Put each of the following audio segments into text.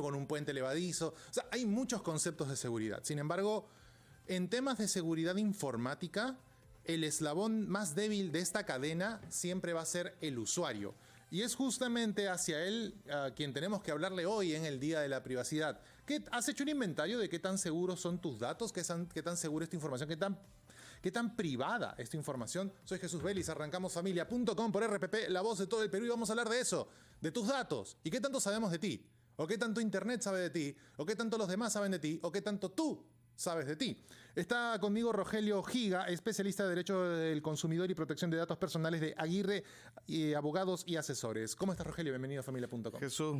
con un puente levadizo. O sea, hay muchos conceptos de seguridad. Sin embargo, en temas de seguridad informática, el eslabón más débil de esta cadena siempre va a ser el usuario. Y es justamente hacia él a quien tenemos que hablarle hoy en el Día de la Privacidad. ¿Has hecho un inventario de qué tan seguros son tus datos? ¿Qué tan segura esta información? ¿Qué tan privada esta información? Soy Jesús Vélez, arrancamos familia.com por RPP, la voz de todo el Perú, y vamos a hablar de eso, de tus datos. ¿Y qué tanto sabemos de ti? ¿O qué tanto Internet sabe de ti? ¿O qué tanto los demás saben de ti? ¿O qué tanto tú sabes de ti? Está conmigo Rogelio Giga, especialista de Derecho del Consumidor y Protección de Datos Personales de Aguirre Abogados y Asesores. ¿Cómo estás, Rogelio? Bienvenido a familia.com. Jesús,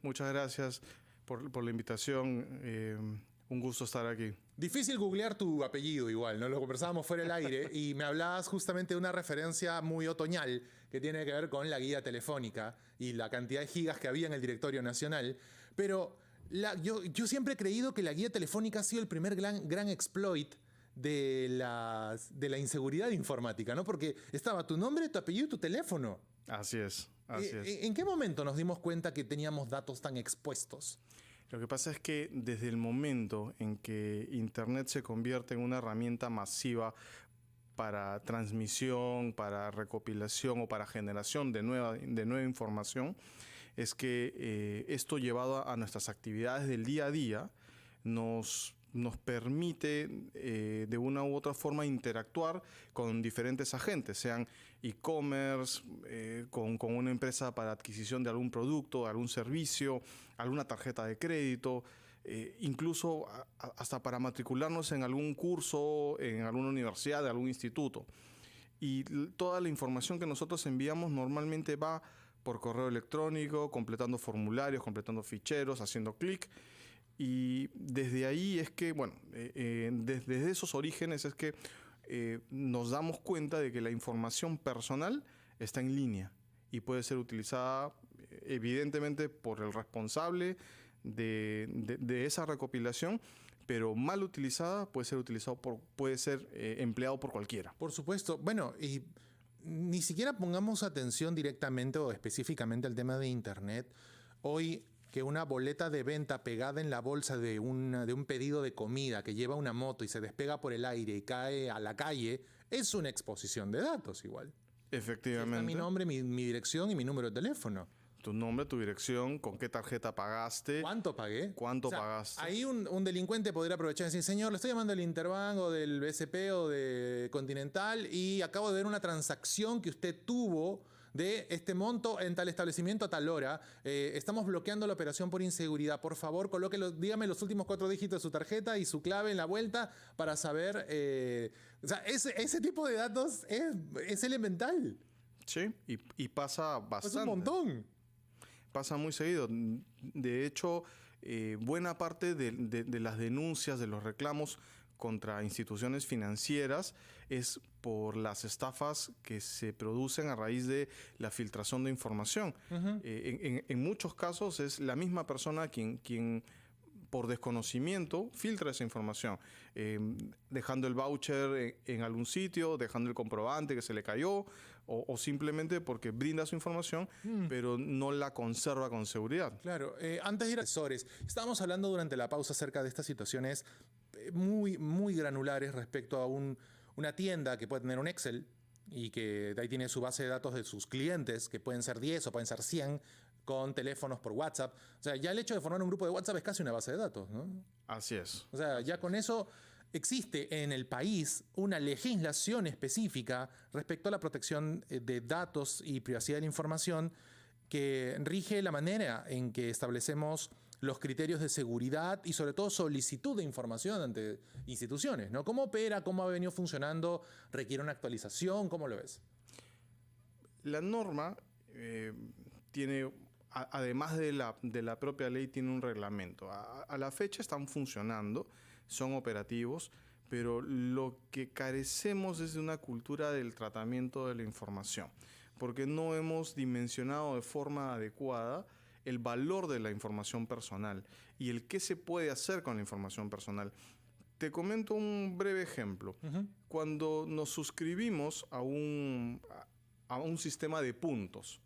muchas gracias por la invitación. Un gusto estar aquí. Difícil googlear tu apellido igual, ¿no? Lo conversábamos fuera del aire y me hablabas justamente de una referencia muy otoñal que tiene que ver con la guía telefónica y la cantidad de gigas que había en el directorio nacional. Pero yo siempre he creído que la guía telefónica ha sido el primer gran exploit de la inseguridad informática, ¿no? Porque estaba tu nombre, tu apellido y tu teléfono. Así es. ¿En qué momento nos dimos cuenta que teníamos datos tan expuestos? Lo que pasa es que desde el momento en que Internet se convierte en una herramienta masiva para transmisión, para recopilación o para generación de nueva información, es que esto llevado a nuestras actividades del día a día nos permite de una u otra forma interactuar con diferentes agentes, sean e-commerce, con una empresa para adquisición de algún producto, algún servicio, alguna tarjeta de crédito, incluso hasta para matricularnos en algún curso, en alguna universidad, de algún instituto. Y toda la información que nosotros enviamos normalmente va por correo electrónico, completando formularios, completando ficheros, haciendo clic. Y desde ahí es que, desde esos orígenes es que nos damos cuenta de que la información personal está en línea y puede ser utilizada evidentemente por el responsable de esa recopilación, pero mal utilizada puede ser empleado por cualquiera. Por supuesto. Bueno, y ni siquiera pongamos atención directamente o específicamente al tema de Internet. Hoy, que una boleta de venta pegada en la bolsa de un pedido de comida que lleva una moto y se despega por el aire y cae a la calle, es una exposición de datos igual. Efectivamente. Está mi nombre, mi dirección y mi número de teléfono. Tu nombre, tu dirección, con qué tarjeta pagaste. ¿Cuánto pagué? ¿Cuánto pagaste? Ahí un delincuente podría aprovechar y decir, señor, le estoy llamando del Interbank o del BCP o de Continental y acabo de ver una transacción que usted tuvo de este monto en tal establecimiento a tal hora. Estamos bloqueando la operación por inseguridad. Por favor, dígame los últimos 4 dígitos de su tarjeta y su clave en la vuelta para saber. Ese tipo de datos es elemental. Sí, y pasa bastante. Es un montón. Pasa muy seguido. De hecho, buena parte de las denuncias, de los reclamos contra instituciones financieras es por las estafas que se producen a raíz de la filtración de información. Uh-huh. En muchos casos es la misma persona quien por desconocimiento filtra esa información, dejando el voucher en algún sitio, dejando el comprobante que se le cayó, o simplemente porque brinda su información, pero no la conserva con seguridad. Claro, antes de ir a asesores, estábamos hablando durante la pausa acerca de estas situaciones muy, muy granulares respecto a una tienda que puede tener un Excel y que de ahí tiene su base de datos de sus clientes, que pueden ser 10 o pueden ser 100, con teléfonos por WhatsApp. O sea, ya el hecho de formar un grupo de WhatsApp es casi una base de datos, ¿no? Así es. O sea, ya con eso existe en el país una legislación específica respecto a la protección de datos y privacidad de la información que rige la manera en que establecemos los criterios de seguridad y sobre todo solicitud de información ante instituciones, ¿no? ¿Cómo opera? ¿Cómo ha venido funcionando? ¿Requiere una actualización? ¿Cómo lo ves? La norma tiene, además de la propia ley, tiene un reglamento. A la fecha están funcionando, son operativos, pero lo que carecemos es de una cultura del tratamiento de la información, porque no hemos dimensionado de forma adecuada el valor de la información personal y el qué se puede hacer con la información personal. Te comento un breve ejemplo. Uh-huh. Cuando nos suscribimos a un sistema de puntos,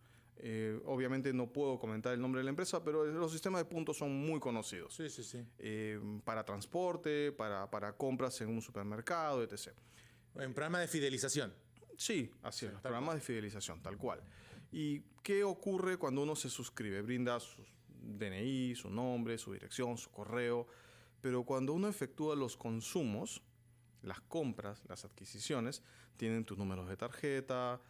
Obviamente no puedo comentar el nombre de la empresa, pero los sistemas de puntos son muy conocidos. Sí, sí, sí. Para transporte, para compras en un supermercado, etc. En programa de fidelización. Sí, así es, los tal programas de fidelización, tal cual. ¿Y qué ocurre cuando uno se suscribe? Brinda su DNI, su nombre, su dirección, su correo, pero cuando uno efectúa los consumos, las compras, las adquisiciones, tienen tus números de tarjeta,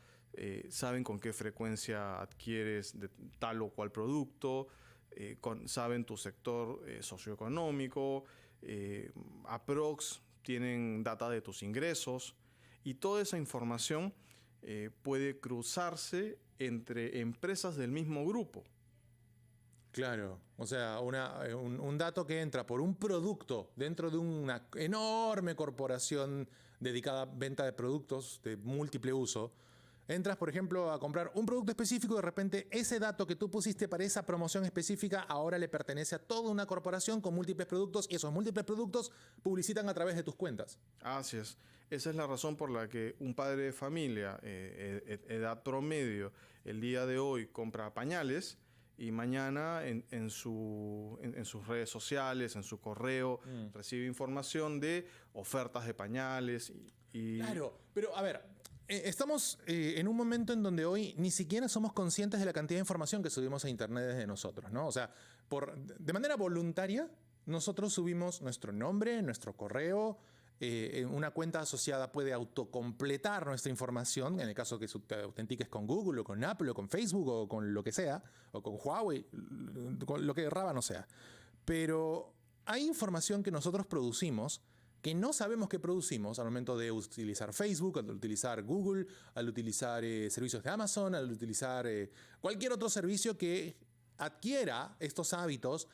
saben con qué frecuencia adquieres de tal o cual producto, saben tu sector socioeconómico, tienen data de tus ingresos, y toda esa información puede cruzarse entre empresas del mismo grupo. Claro, o sea, un dato que entra por un producto dentro de una enorme corporación dedicada a venta de productos de múltiple uso. Entras, por ejemplo, a comprar un producto específico y de repente ese dato que tú pusiste para esa promoción específica ahora le pertenece a toda una corporación con múltiples productos y esos múltiples productos publicitan a través de tus cuentas. Así es. Esa es la razón por la que un padre de familia, edad promedio, el día de hoy compra pañales y mañana en sus redes sociales, en su correo, recibe información de ofertas de pañales. Claro, pero a ver, estamos en un momento en donde hoy ni siquiera somos conscientes de la cantidad de información que subimos a internet desde nosotros, ¿no? O sea, de manera voluntaria, nosotros subimos nuestro nombre, nuestro correo. Una cuenta asociada puede autocompletar nuestra información, en el caso que te autentiques con Google, o con Apple, o con Facebook, o con lo que sea, o con Huawei, con lo que Rábano sea. Pero hay información que nosotros producimos que no sabemos que producimos al momento de utilizar Facebook, al utilizar Google, al utilizar servicios de Amazon, al utilizar cualquier otro servicio que adquiera estos hábitos,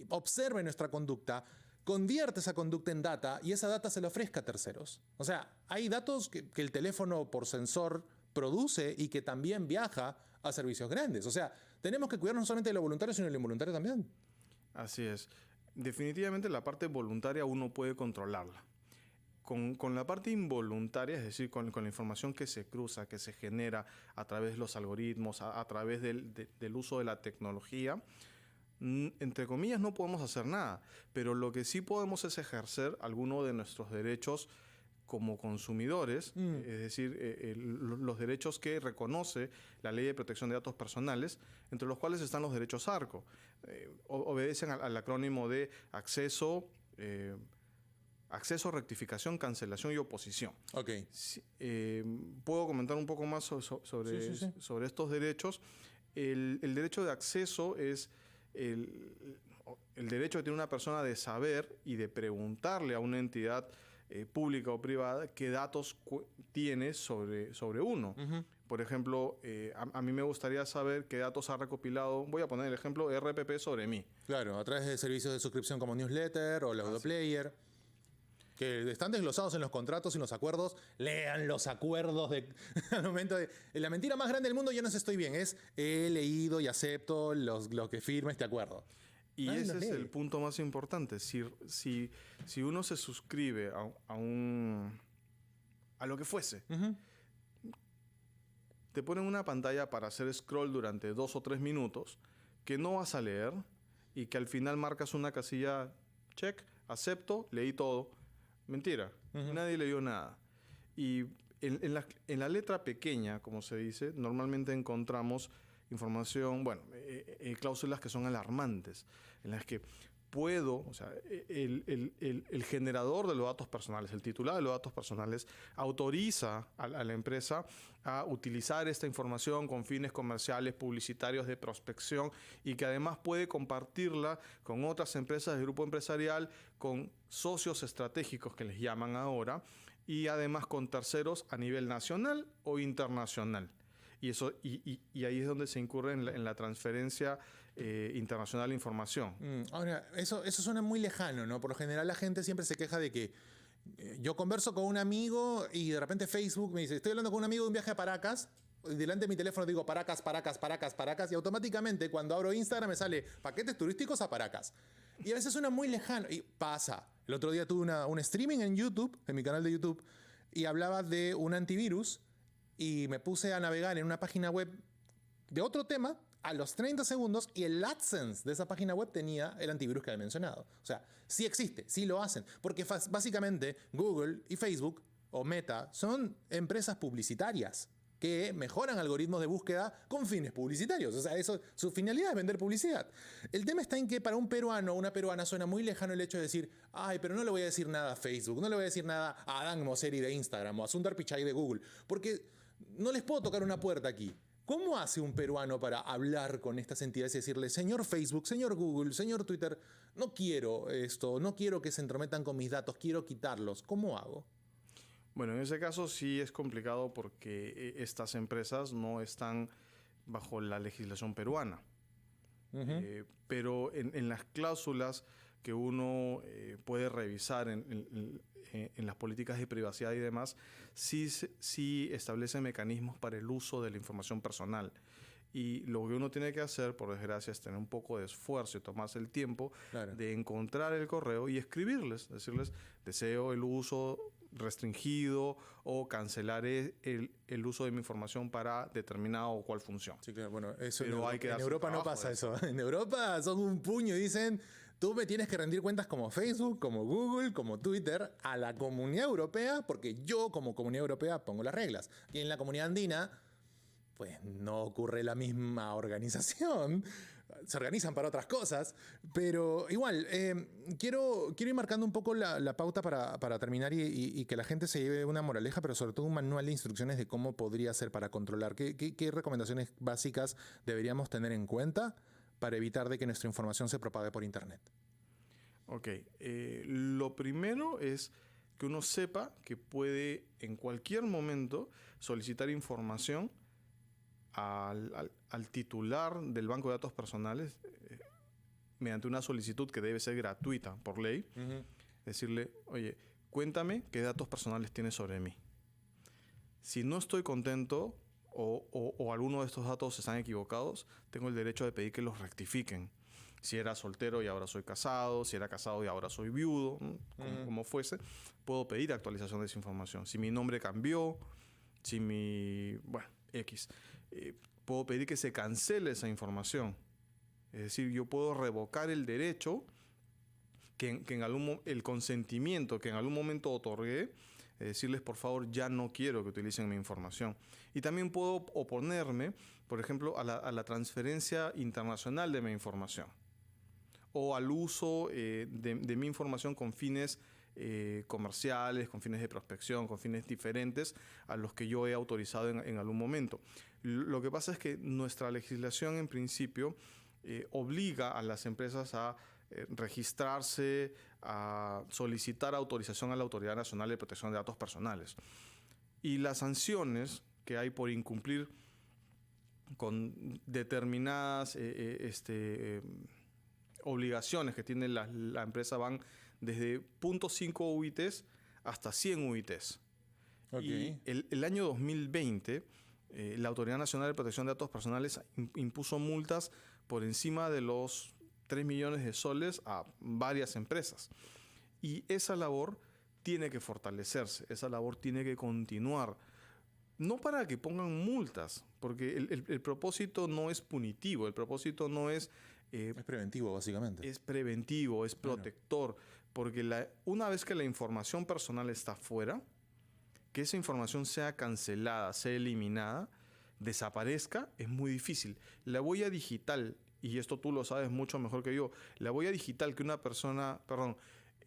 observe nuestra conducta, convierte esa conducta en data y esa data se la ofrezca a terceros. O sea, hay datos que el teléfono por sensor produce y que también viaja a servicios grandes. O sea, tenemos que cuidarnos no solamente de lo voluntario, sino de lo involuntario también. Así es. Definitivamente la parte voluntaria uno puede controlarla. Con la parte involuntaria, es decir, con la información que se cruza, que se genera a través de los algoritmos, a través del uso de la tecnología, entre comillas no podemos hacer nada, pero lo que sí podemos es ejercer algunos de nuestros derechos como consumidores, es decir, los derechos que reconoce la Ley de Protección de Datos Personales, entre los cuales están los derechos ARCO. Obedecen al acrónimo de acceso, rectificación, cancelación y oposición. Okay. ¿Puedo comentar un poco más sobre estos derechos? El derecho de acceso es el derecho que tiene una persona de saber y de preguntarle a una entidad pública o privada qué datos tiene sobre uno. Por ejemplo, a mí me gustaría saber qué datos ha recopilado, voy a poner el ejemplo, RPP sobre mí. Claro, a través de servicios de suscripción como Newsletter o Laudoplayer, que están desglosados en los contratos y los acuerdos. Lean los acuerdos al momento de... La mentira más grande del mundo ya no es estoy bien, es he leído y acepto lo que firma este acuerdo. Y ese es el punto más importante. Si uno se suscribe a lo que fuese, te ponen una pantalla para hacer scroll durante 2 o 3 minutos que no vas a leer y que al final marcas una casilla, check, acepto, leí todo. Mentira, nadie leyó nada. Y en la letra pequeña, como se dice, normalmente encontramos información, cláusulas que son alarmantes, en las que o sea, el generador de los datos personales, el titular de los datos personales, autoriza a la empresa a utilizar esta información con fines comerciales, publicitarios, de prospección, y que además puede compartirla con otras empresas del grupo empresarial, con socios estratégicos que les llaman ahora, y además con terceros a nivel nacional o internacional. Y ahí es donde se incurre en la transferencia internacional de información. Ahora, eso suena muy lejano, ¿no? Por lo general la gente siempre se queja de que yo converso con un amigo y de repente Facebook me dice, estoy hablando con un amigo de un viaje a Paracas, y delante de mi teléfono digo Paracas, y automáticamente cuando abro Instagram me sale paquetes turísticos a Paracas. Y a veces suena muy lejano. Y pasa. El otro día tuve un streaming en YouTube, en mi canal de YouTube, y hablaba de un antivirus. Y me puse a navegar en una página web de otro tema a los 30 segundos y el AdSense de esa página web tenía el antivirus que había mencionado. O sea, sí existe, sí lo hacen. Porque básicamente Google y Facebook o Meta son empresas publicitarias que mejoran algoritmos de búsqueda con fines publicitarios. O sea, su finalidad es vender publicidad. El tema está en que para un peruano o una peruana suena muy lejano el hecho de decir, ay, pero no le voy a decir nada a Facebook, no le voy a decir nada a Adán Mosseri de Instagram o a Sundar Pichai de Google, porque no les puedo tocar una puerta aquí. ¿Cómo hace un peruano para hablar con estas entidades y decirle, señor Facebook, señor Google, señor Twitter, no quiero esto, no quiero que se entrometan con mis datos, quiero quitarlos? ¿Cómo hago? Bueno, en ese caso sí es complicado porque estas empresas no están bajo la legislación peruana. Pero en las cláusulas que uno puede revisar en las políticas de privacidad y demás, sí establece mecanismos para el uso de la información personal. Y lo que uno tiene que hacer, por desgracia, es tener un poco de esfuerzo y tomarse el tiempo de encontrar el correo y escribirles, decirles, deseo el uso restringido o cancelar el uso de mi información para determinada o cual función. Sí, claro, bueno, eso pero hay que en Europa no pasa eso. En Europa son un puño y dicen, tú me tienes que rendir cuentas como Facebook, como Google, como Twitter, a la Comunidad Europea, porque yo como Comunidad Europea pongo las reglas. Y en la Comunidad Andina, pues no ocurre la misma organización. Se organizan para otras cosas, pero igual, quiero ir marcando un poco la pauta para terminar y que la gente se lleve una moraleja, pero sobre todo un manual de instrucciones de cómo podría ser para controlar. ¿Qué recomendaciones básicas deberíamos tener en cuenta para evitar de que nuestra información se propague por Internet? Ok, lo primero es que uno sepa que puede en cualquier momento solicitar información al titular del banco de datos personales mediante una solicitud que debe ser gratuita por ley. Decirle, oye, cuéntame qué datos personales tienes sobre mí. Si no estoy contento o alguno de estos datos están equivocados, tengo el derecho de pedir que los rectifiquen. Si era soltero y ahora soy casado, si era casado y ahora soy viudo, como fuese, puedo pedir actualización de esa información. Si mi nombre cambió, si X. Puedo pedir que se cancele esa información. Es decir, yo puedo revocar el derecho el consentimiento que en algún momento otorgué, decirles por favor ya no quiero que utilicen mi información. Y también puedo oponerme, por ejemplo, a la transferencia internacional de mi información o al uso de mi información con fines comerciales, con fines de prospección, con fines diferentes a los que yo he autorizado en algún momento. Lo que pasa es que nuestra legislación en principio obliga a las empresas a registrarse, a solicitar autorización a la Autoridad Nacional de Protección de Datos Personales. Y las sanciones que hay por incumplir con determinadas obligaciones que tiene la empresa van desde 0.5 UITs hasta 100 UITs. Okay. Y el año 2020, la Autoridad Nacional de Protección de Datos Personales impuso multas por encima de los 3 millones de soles a varias empresas. Y esa labor tiene que fortalecerse, esa labor tiene que continuar. No para que pongan multas, porque el propósito no es punitivo, el propósito no es... es preventivo, básicamente. Es preventivo, es protector, porque una vez que la información personal está fuera, que esa información sea cancelada, sea eliminada, desaparezca, es muy difícil. La huella digital, y esto tú lo sabes mucho mejor que yo, la huella digital que una persona,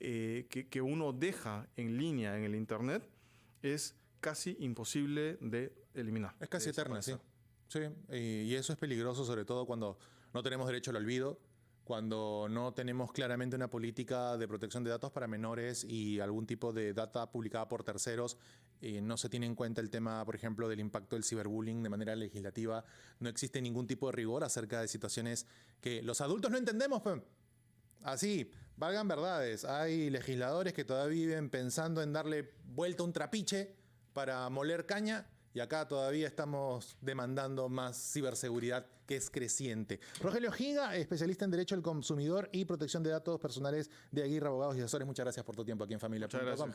que uno deja en línea en el Internet es casi imposible de eliminar. Es casi eterna, sí. Sí, y eso es peligroso, sobre todo cuando no tenemos derecho al olvido, cuando no tenemos claramente una política de protección de datos para menores y algún tipo de data publicada por terceros. No se tiene en cuenta el tema, por ejemplo, del impacto del ciberbullying de manera legislativa. No existe ningún tipo de rigor acerca de situaciones que los adultos no entendemos. Así, valgan verdades. Hay legisladores que todavía viven pensando en darle vuelta a un trapiche para moler caña. Y acá todavía estamos demandando más ciberseguridad, que es creciente. Rogelio Giga, especialista en Derecho al Consumidor y Protección de Datos Personales de Aguirre Abogados y Asesores. Muchas gracias por tu tiempo aquí en Familia.com.